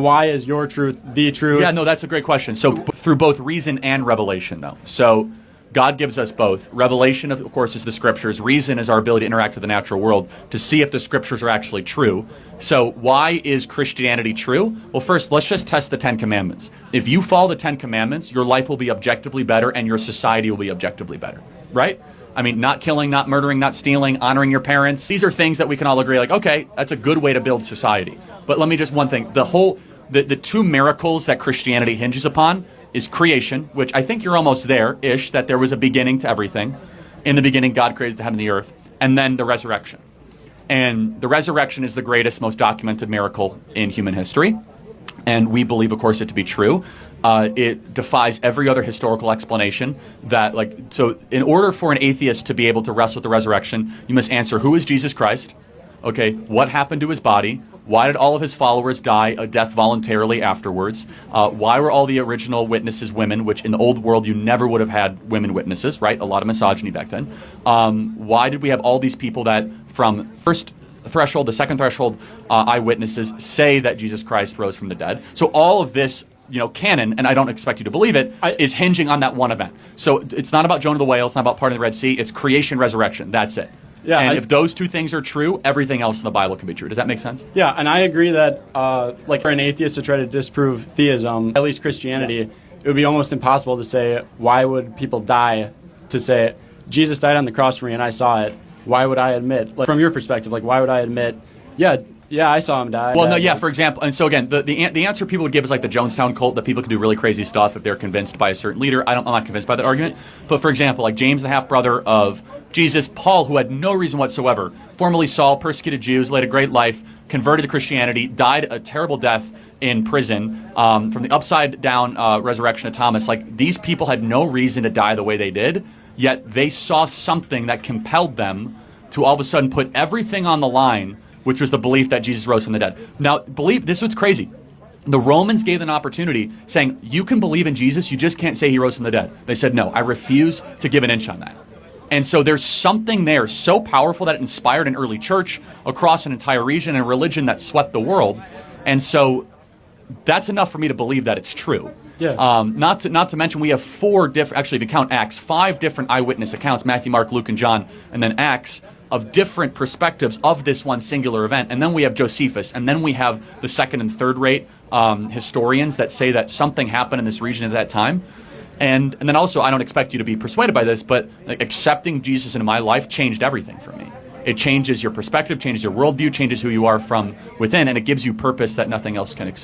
Why is your truth the truth? Yeah, no, that's a great question. So through both reason and revelation, though. So God gives us both. Revelation, of course, is the scriptures. Reason is our ability to interact with the natural world to see if the scriptures are actually true. So why is Christianity true? Well, first, let's just test the 10 Commandments. If you follow the 10 Commandments, your life will be objectively better and your society will be objectively better, right? I mean, not killing, not murdering, not stealing, honoring your parents. These are things that we can all agree, like, okay, that's a good way to build society. But let me just one thing. The two miracles that Christianity hinges upon is creation, which I think you're almost there-ish, that there was a beginning to everything. In the beginning, God created the heaven and the earth. And then the resurrection. And the resurrection is the greatest, most documented miracle in human history. And we believe, of course, it to be true. It defies every other historical explanation so in order for an atheist to be able to wrestle with the resurrection, you must answer, who is Jesus Christ? Okay, what happened to his body? Why did all of his followers die a death voluntarily afterwards? Why were all the original witnesses women, which in the old world you never would have had women witnesses, right? A lot of misogyny back then. Why did we have all these people that from first threshold to second threshold eyewitnesses say that Jesus Christ rose from the dead? So all of this, canon, and I don't expect you to believe it, is hinging on that one event. So it's not about Jonah the whale, it's not about parting the Red Sea, it's creation, resurrection, that's it. Yeah, and if those two things are true, everything else in the Bible can be true. Does that make sense? Yeah, and I agree that, for an atheist to try to disprove theism, at least Christianity, it would be almost impossible to say, why would people die to say, Jesus died on the cross for me and I saw it. Why would I admit, from your perspective, why would I admit, yeah, I saw him die. Well, no, yeah, for example, and so again, the answer people would give is like the Jonestown cult, that people can do really crazy stuff if they're convinced by a certain leader. I'm not convinced by that argument. But for example, like James, the half-brother of Jesus, Paul, who had no reason whatsoever, formerly Saul, persecuted Jews, led a great life, converted to Christianity, died a terrible death in prison, from the upside-down resurrection of Thomas. Like, these people had no reason to die the way they did, yet they saw something that compelled them to all of a sudden put everything on the line, which was the belief that Jesus rose from the dead. Now, this is what's crazy. The Romans gave them an opportunity, saying, you can believe in Jesus, you just can't say he rose from the dead. They said, no, I refuse to give an inch on that. And so there's something there so powerful that it inspired an early church across an entire region and a religion that swept the world. And so that's enough for me to believe that it's true. Yeah. Not to mention, we have actually if you count Acts, 5 different eyewitness accounts, Matthew, Mark, Luke, and John, and then Acts, of different perspectives of this one singular event. And then we have Josephus, and then we have the second and third rate historians that say that something happened in this region at that time. And then also, I don't expect you to be persuaded by this, but accepting Jesus into my life changed everything for me. It changes your perspective, changes your worldview, changes who you are from within, and it gives you purpose that nothing else can explain.